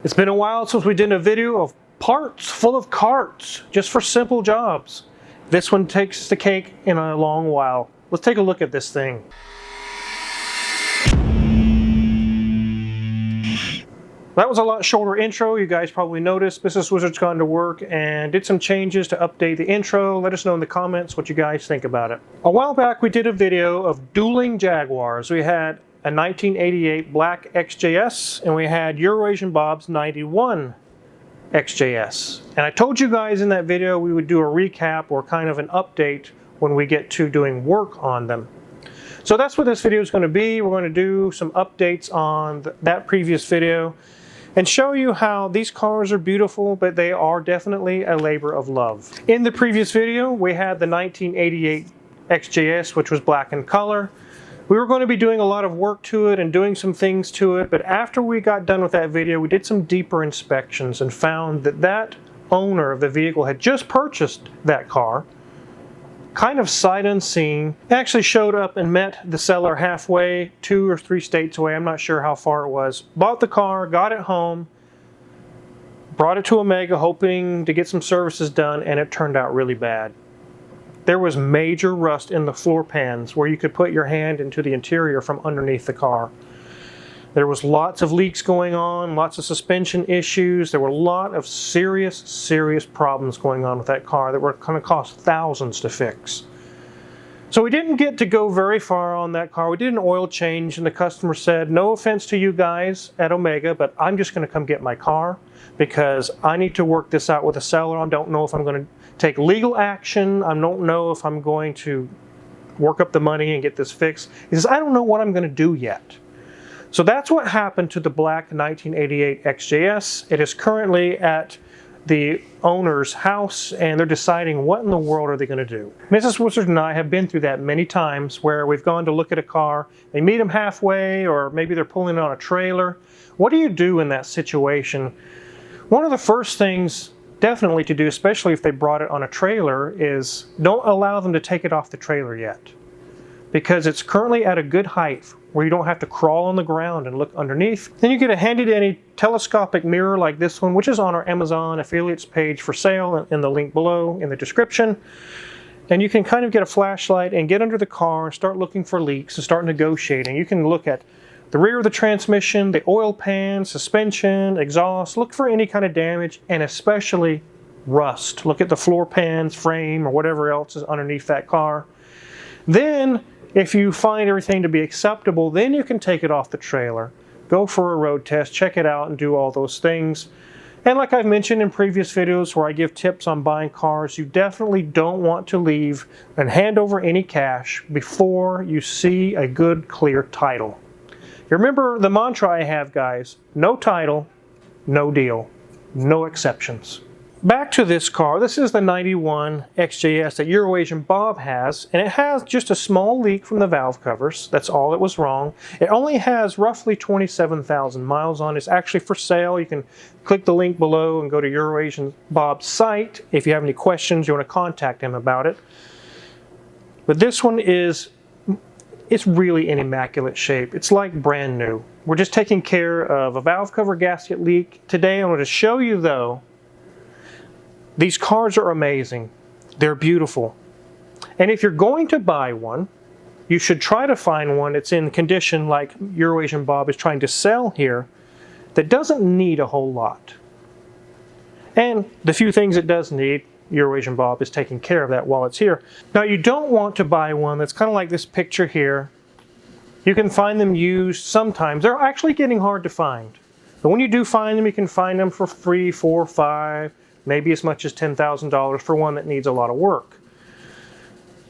It's been a while since we did a video of parts full of carts just for simple jobs. This one takes the cake in a long while. Let's take a look at this thing. That was a lot shorter intro. You guys probably noticed Business Wizard's gone to work and did some changes to update the intro. Let us know in the comments what you guys think about it. A while back we did a video of dueling Jaguars. We had a 1988 black XJS and we had Eurasian Bob's 91 XJS. And I told you guys in that video we would do a recap or kind of an update when we get to doing work on them. So that's what this video is going to be. We're going to do some updates on that previous video and show you how these cars are beautiful, but they are definitely a labor of love. In the previous video, we had the 1988 XJS, which was black in color. We were going to be doing a lot of work to it and doing some things to it, but after we got done with that video, we did some deeper inspections and found that that owner of the vehicle had just purchased that car, kind of sight unseen. Actually showed up and met the seller halfway, 2 or 3 states away, I'm not sure how far it was. Bought the car, got it home, brought it to Omega hoping to get some services done, and it turned out really bad. There was major rust in the floor pans where you could put your hand into the interior from underneath the car. There was lots of leaks going on, lots of suspension issues. There were a lot of serious problems going on with that car that were going to cost thousands to fix. So we didn't get to go very far on that car. We did an oil change and the customer said, no offense to you guys at Omega, but I'm just going to come get my car because I need to work this out with the seller. I don't know if I'm going to take legal action. I don't know if I'm going to work up the money and get this fixed. He says, I don't know what I'm going to do yet. So that's what happened to the black 1988 XJS. It is currently at the owner's house and they're deciding what in the world are they going to do. Mrs. Wizard and I have been through that many times where we've gone to look at a car, they meet them halfway or maybe they're pulling it on a trailer. What do you do in that situation? One of the first things definitely to do, especially if they brought it on a trailer, is don't allow them to take it off the trailer yet. Because it's currently at a good height where you don't have to crawl on the ground and look underneath. Then you get a handy-dandy telescopic mirror like this one, which is on our Amazon affiliates page for sale in the link below in the description. And you can kind of get a flashlight and get under the car and start looking for leaks and start negotiating. You can look at the rear of the transmission, the oil pan, suspension, exhaust, look for any kind of damage and especially rust. Look at the floor pans, frame, or whatever else is underneath that car. Then, if you find everything to be acceptable, then you can take it off the trailer, go for a road test, check it out, and do all those things. And like I've mentioned in previous videos where I give tips on buying cars, you definitely don't want to leave and hand over any cash before you see a good, clear title. You remember the mantra I have, guys, no title, no deal, no exceptions. Back to this car. This is the 91 XJS that Eurasian Bob has, and it has just a small leak from the valve covers. That's all that was wrong. It only has roughly 27,000 miles on it. It's actually for sale. You can click the link below and go to Eurasian Bob's site. If you have any questions, you want to contact him about it. But this one it's really in immaculate shape. It's like brand new. We're just taking care of a valve cover gasket leak. Today I'm going to show you though, these cars are amazing. They're beautiful. And if you're going to buy one, you should try to find one that's in condition like Eurasian Bob is trying to sell here that doesn't need a whole lot. And the few things it does need, Eurasian Bob is taking care of that while it's here. Now you don't want to buy one that's kind of like this picture here. You can find them used sometimes. They're actually getting hard to find. But when you do find them, you can find them for $3, $4, $5, maybe as much as $10,000 for one that needs a lot of work.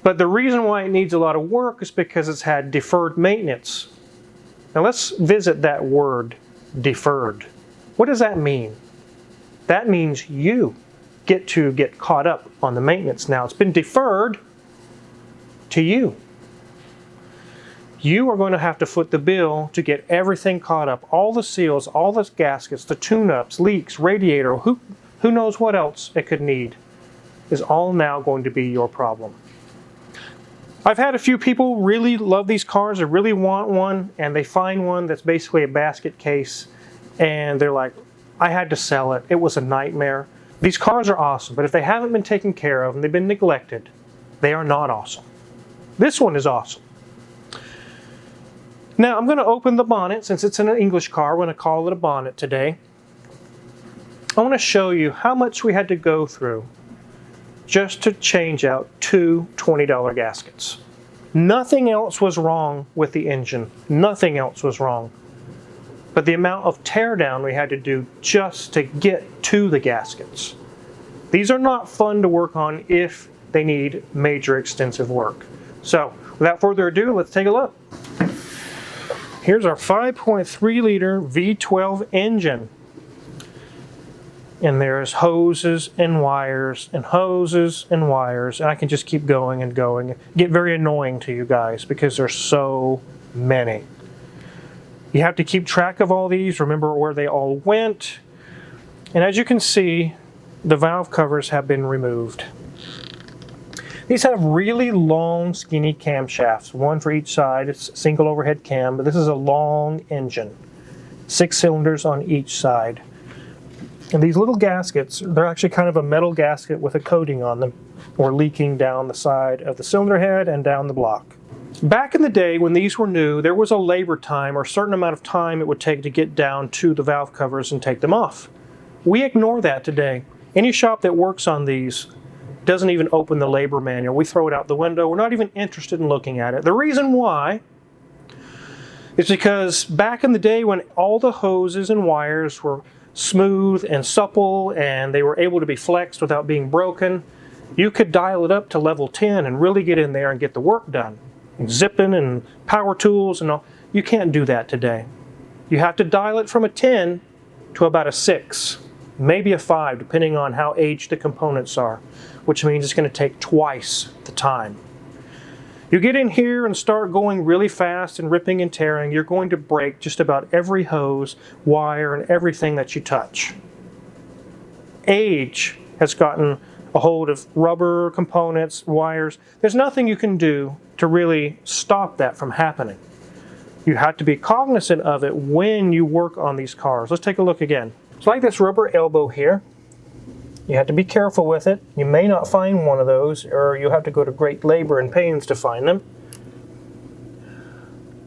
But the reason why it needs a lot of work is because it's had deferred maintenance. Now let's visit that word, deferred. What does that mean? That means you get to get caught up on the maintenance now. It's been deferred to you. You are going to have to foot the bill to get everything caught up. All the seals, all the gaskets, the tune-ups, leaks, radiator, who knows what else it could need is all now going to be your problem. I've had a few people really love these cars, they really want one, and they find one that's basically a basket case, and they're like, I had to sell it. It was a nightmare. These cars are awesome, but if they haven't been taken care of and they've been neglected, they are not awesome. This one is awesome. Now I'm going to open the bonnet. Since it's an English car, we're going to call it a bonnet today. I want to show you how much we had to go through just to change out two $20 gaskets. Nothing else was wrong with the engine. Nothing else was wrong. But the amount of teardown we had to do just to get to the gaskets. These are not fun to work on if they need major extensive work. So without further ado, let's take a look. Here's our 5.3 liter V12 engine. And there's hoses and wires and hoses and wires. And I can just keep going and going. Get very annoying to you guys because there's so many. You have to keep track of all these, remember where they all went. And as you can see, the valve covers have been removed. These have really long, skinny camshafts, one for each side. It's a single overhead cam, but this is a long engine. 6 cylinders on each side. And these little gaskets, they're actually kind of a metal gasket with a coating on them, or leaking down the side of the cylinder head and down the block. Back in the day when these were new, there was a labor time or a certain amount of time it would take to get down to the valve covers and take them off. We ignore that today. Any shop that works on these doesn't even open the labor manual. We throw it out the window. We're not even interested in looking at it. The reason why is because back in the day when all the hoses and wires were smooth and supple and they were able to be flexed without being broken, you could dial it up to level 10 and really get in there and get the work done. Zipping and power tools and all. You can't do that today. You have to dial it from a 10 to about a 6, maybe a 5, depending on how aged the components are, which means it's going to take twice the time. You get in here and start going really fast and ripping and tearing, you're going to break just about every hose, wire, and everything that you touch. Age has gotten a hold of rubber components, wires. There's nothing you can do to really stop that from happening. You have to be cognizant of it when you work on these cars. Let's take a look again. It's like this rubber elbow here. You have to be careful with it. You may not find one of those, or you'll have to go to great labor and pains to find them.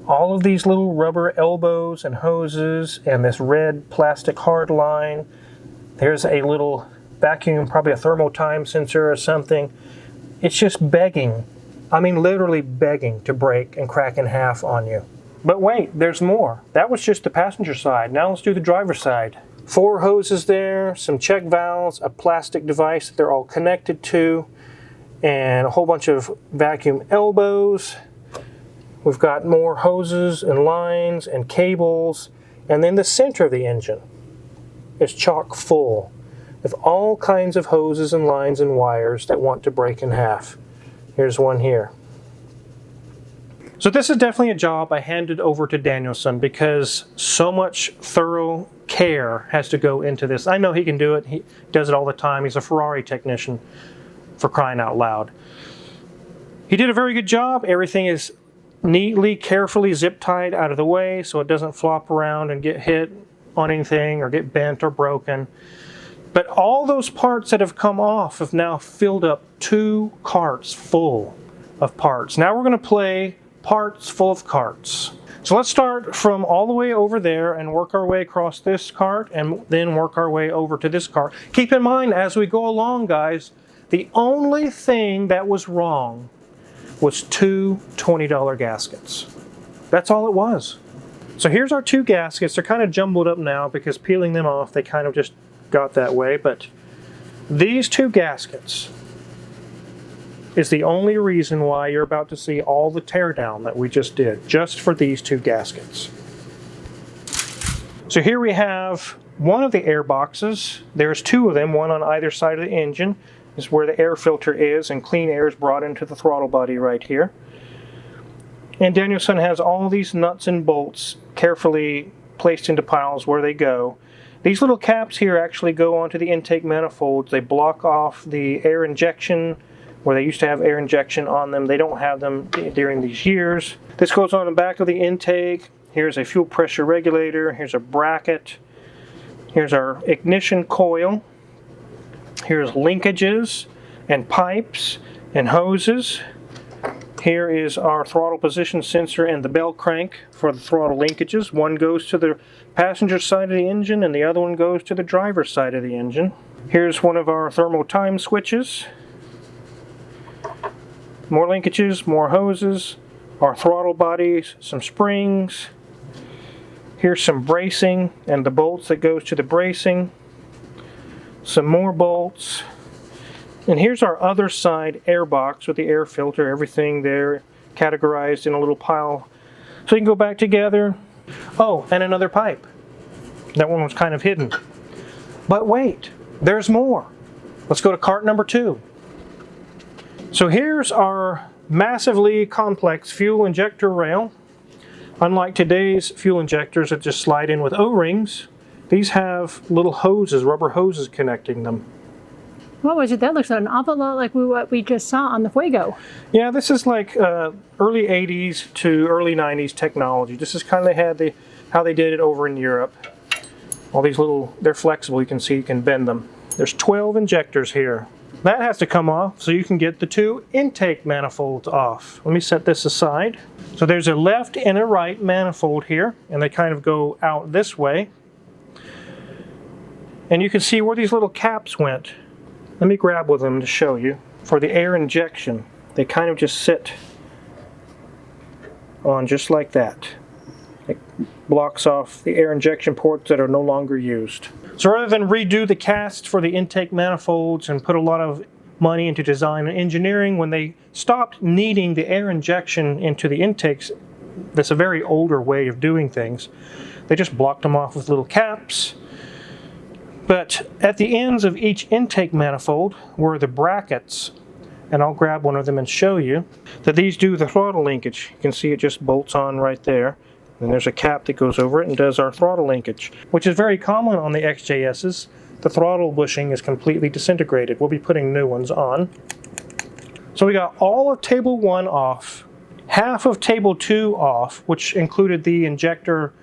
All of these little rubber elbows and hoses and this red plastic hard line. There's a little vacuum, probably a thermal time sensor or something. It's just begging. I mean, literally begging to break and crack in half on you. But wait, there's more. That was just the passenger side. Now let's do the driver's side. 4 hoses there, some check valves, a plastic device that they're all connected to, and a whole bunch of vacuum elbows. We've got more hoses and lines and cables, and then the center of the engine is chock full of all kinds of hoses and lines and wires that want to break in half. Here's one here. So this is definitely a job I handed over to Danielson because so much thorough care has to go into this. I know he can do it. He does it all the time. He's a Ferrari technician, for crying out loud. He did a very good job. Everything is neatly, carefully zip-tied out of the way so it doesn't flop around and get hit on anything or get bent or broken. But all those parts that have come off have now filled up 2 carts full of parts. Now we're going to play parts full of carts. So let's start from all the way over there and work our way across this cart and then work our way over to this cart. Keep in mind as we go along, guys, the only thing that was wrong was 2 $20 gaskets. That's all it was. So here's our 2 gaskets. They're kind of jumbled up now because peeling them off, they kind of just got that way. But these 2 gaskets is the only reason why you're about to see all the teardown that we just did, just for these 2 gaskets. So here we have one of the air boxes. There's 2 of them, one on either side of the engine. This is where the air filter is, and clean air is brought into the throttle body right here. And Danielson has all these nuts and bolts carefully placed into piles where they go. These little caps here actually go onto the intake manifolds. They block off the air injection, where they used to have air injection on them. They don't have them during these years. This goes on the back of the intake. Here's a fuel pressure regulator. Here's a bracket. Here's our ignition coil. Here's linkages and pipes and hoses. Here is our throttle position sensor and the bell crank for the throttle linkages. One goes to the passenger side of the engine and the other one goes to the driver's side of the engine. Here's one of our thermal time switches. More linkages, more hoses, our throttle bodies, some springs. Here's some bracing and the bolts that goes to the bracing. Some more bolts. And here's our other side air box with the air filter, everything there categorized in a little pile so you can go back together. Oh, and another pipe. That one was kind of hidden. But wait, there's more. Let's go to cart number 2. So here's our massively complex fuel injector rail. Unlike today's fuel injectors that just slide in with O-rings, these have little hoses, rubber hoses connecting them. What was it? That looks an awful lot like what we just saw on the Fuego. Yeah, this is like early 80s to early 90s technology. This is kind of how they did it over in Europe. All these little, they're flexible, you can see you can bend them. There's 12 injectors here. That has to come off so you can get the 2 intake manifolds off. Let me set this aside. So there's a left and a right manifold here, and they kind of go out this way. And you can see where these little caps went. Let me grab with them to show you. For the air injection, they kind of just sit on just like that. It blocks off the air injection ports that are no longer used. So rather than redo the cast for the intake manifolds and put a lot of money into design and engineering, when they stopped needing the air injection into the intakes, that's a very older way of doing things, they just blocked them off with little caps. But at the ends of each intake manifold were the brackets, and I'll grab one of them and show you that these do the throttle linkage. You can see it just bolts on right there. And there's a cap that goes over it and does our throttle linkage, which is very common on the XJSs. The throttle bushing is completely disintegrated. We'll be putting new ones on. So we got all of table 1 off, half of table 2 off, which included the injector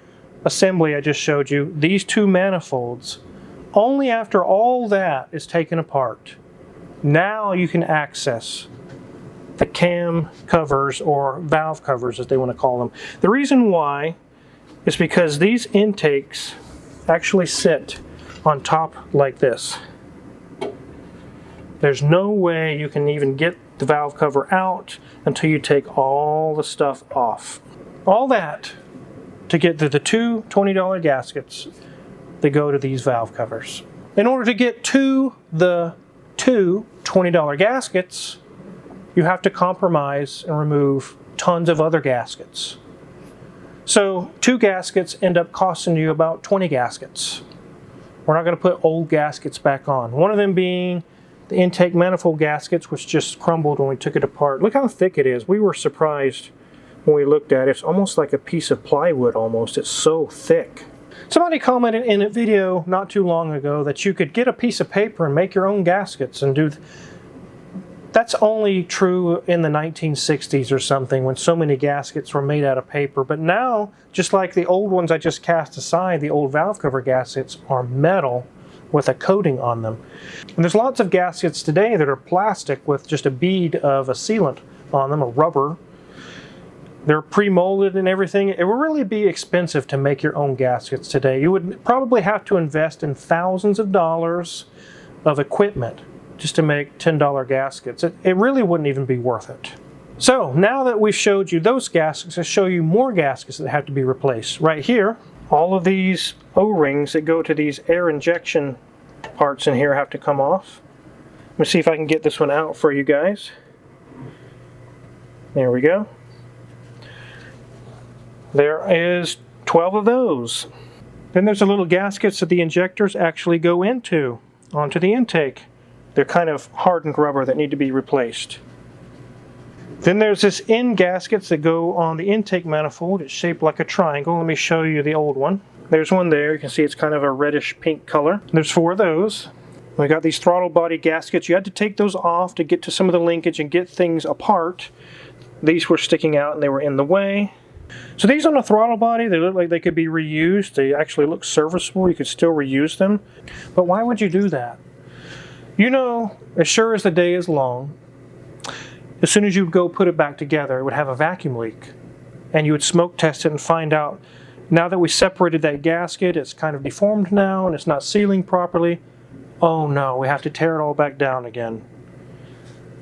assembly I just showed you, these 2 manifolds. Only after all that is taken apart, now you can access the cam covers, or valve covers as they want to call them. The reason why is because these intakes actually sit on top like this. There's no way you can even get the valve cover out until you take all the stuff off. All that to get to the 2 $20 gaskets that go to these valve covers. In order to get to the 2 $20 gaskets, you have to compromise and remove tons of other gaskets. So 2 gaskets end up costing you about 20 gaskets. We're not going to put old gaskets back on. One of them being the intake manifold gaskets, which just crumbled when we took it apart. Look how thick it is. We were surprised when we looked at it. It's almost like a piece of plywood almost. It's so thick. Somebody commented in a video not too long ago that you could get a piece of paper and make your own gaskets and do. That's only true in the 1960s or something, when so many gaskets were made out of paper. But now, just like the old ones I just cast aside, the old valve cover gaskets are metal with a coating on them. And there's lots of gaskets today that are plastic with just a bead of a sealant on them, a rubber. They're pre-molded and everything. It would really be expensive to make your own gaskets today. You would probably have to invest in thousands of dollars of equipment just to make $10 gaskets. It really wouldn't even be worth it. So now that we've showed you those gaskets, let's show you more gaskets that have to be replaced. Right here, all of these O-rings that go to these air injection parts in here have to come off. Let me see if I can get this one out for you guys. There we go. There is 12 of those. Then there's the little gaskets that the injectors actually go into, onto the intake. They're kind of hardened rubber that need to be replaced. Then there's this end gaskets that go on the intake manifold. It's shaped like a triangle. Let me show you the old one. There's one there. You can see it's kind of a reddish pink color. There's 4 of those. We got these throttle body gaskets. You had to take those off to get to some of the linkage and get things apart. These were sticking out and they were in the way. So these on the throttle body, they look like they could be reused. They actually look serviceable. You could still reuse them. But why would you do that? You know, as sure as the day is long, as soon as you go put it back together, it would have a vacuum leak. And you would smoke test it and find out, now that we separated that gasket, it's kind of deformed now and it's not sealing properly. Oh no, we have to tear it all back down again.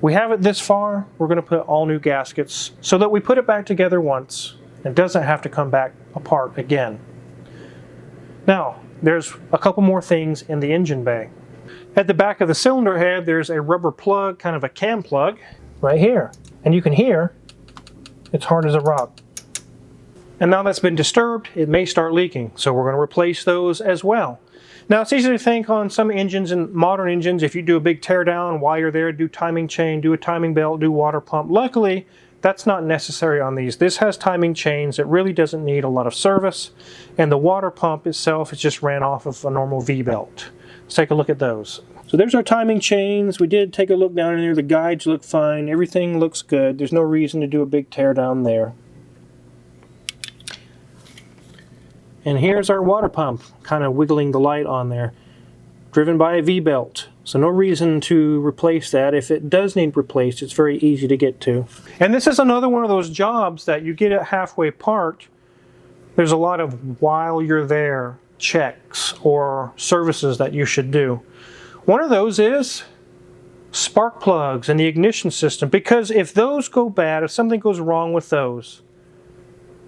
We have it this far, we're going to put all new gaskets so that we put it back together once. It doesn't have to come back apart again. Now, there's a couple more things in the engine bay. At the back of the cylinder head, there's a rubber plug, kind of a cam plug, right here. And you can hear it's hard as a rock. And now that's been disturbed, it may start leaking. So we're going to replace those as well. Now, it's easy to think on some engines and modern engines, if you do a big tear down while you're there, do timing chain, do a timing belt, do water pump. Luckily, that's not necessary on these. This has timing chains. It really doesn't need a lot of service. And the water pump itself is just ran off of a normal V-belt. Let's take a look at those. So there's our timing chains. We did take a look down in there. The guides look fine. Everything looks good. There's no reason to do a big tear down there. And here's our water pump, kind of wiggling the light on there, driven by a V-belt. So no reason to replace that. If it does need replaced, it's very easy to get to. And this is another one of those jobs that you get it halfway parked. There's a lot of while you're there checks or services that you should do. One of those is spark plugs and the ignition system, because if those go bad, if something goes wrong with those,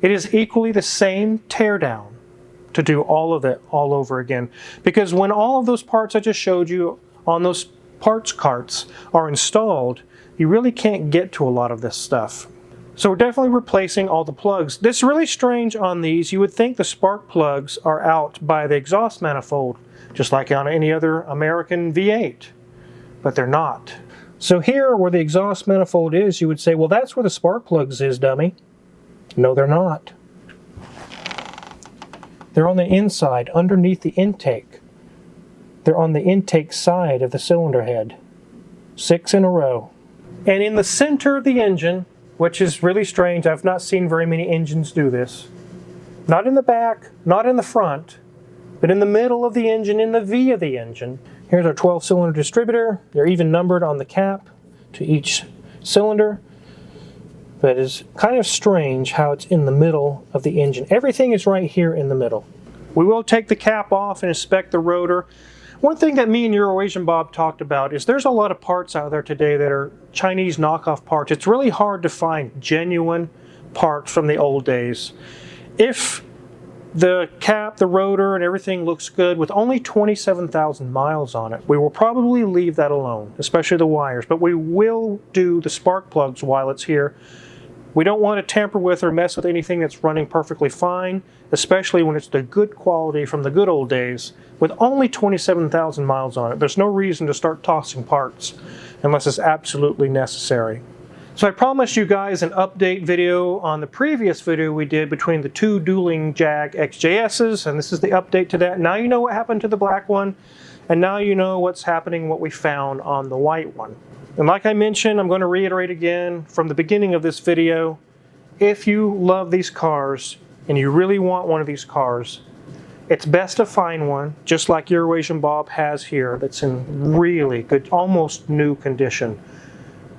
it is equally the same teardown to do all of it all over again. Because when all of those parts I just showed you on those parts carts are installed, you really can't get to a lot of this stuff. So we're definitely replacing all the plugs. This is really strange on these. You would think the spark plugs are out by the exhaust manifold, just like on any other American V8, but they're not. So here where the exhaust manifold is, you would say, well, that's where the spark plugs is, dummy. No, they're not. They're on the inside, underneath the intake. They're on the intake side of the cylinder head. 6 in a row. And in the center of the engine, which is really strange, I've not seen very many engines do this. Not in the back, not in the front, but in the middle of the engine, in the V of the engine. Here's our 12-cylinder distributor. They're even numbered on the cap to each cylinder. But it's kind of strange how it's in the middle of the engine. Everything is right here in the middle. We will take the cap off and inspect the rotor. One thing that me and Eurasian Bob talked about is there's a lot of parts out there today that are Chinese knockoff parts. It's really hard to find genuine parts from the old days. If the cap, the rotor, and everything looks good with only 27,000 miles on it, we will probably leave that alone, especially the wires. But we will do the spark plugs while it's here. We don't want to tamper with or mess with anything that's running perfectly fine, especially when it's the good quality from the good old days with only 27,000 miles on it. There's no reason to start tossing parts unless it's absolutely necessary. So I promised you guys an update video on the previous video we did between the two dueling Jag XJS's, and this is the update to that. Now you know what happened to the black one, and now you know what's happening, what we found on the white one. And like I mentioned, I'm going to reiterate again from the beginning of this video, if you love these cars and you really want one of these cars, it's best to find one, just like Eurasian Bob has here, that's in really good, almost new condition,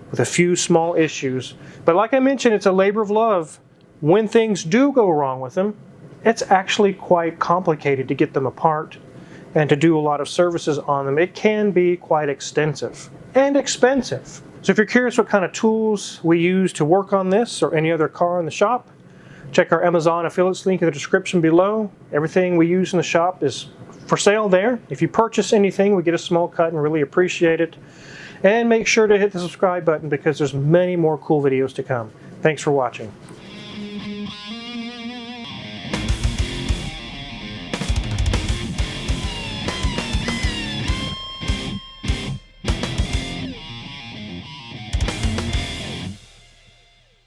with a few small issues. But like I mentioned, it's a labor of love. When things do go wrong with them, it's actually quite complicated to get them apart and to do a lot of services on them. It can be quite extensive and expensive. So if you're curious what kind of tools we use to work on this or any other car in the shop, check our Amazon affiliates link in the description below. Everything we use in the shop is for sale there. If you purchase anything, we get a small cut and really appreciate it. And make sure to hit the subscribe button because there's many more cool videos to come. Thanks for watching.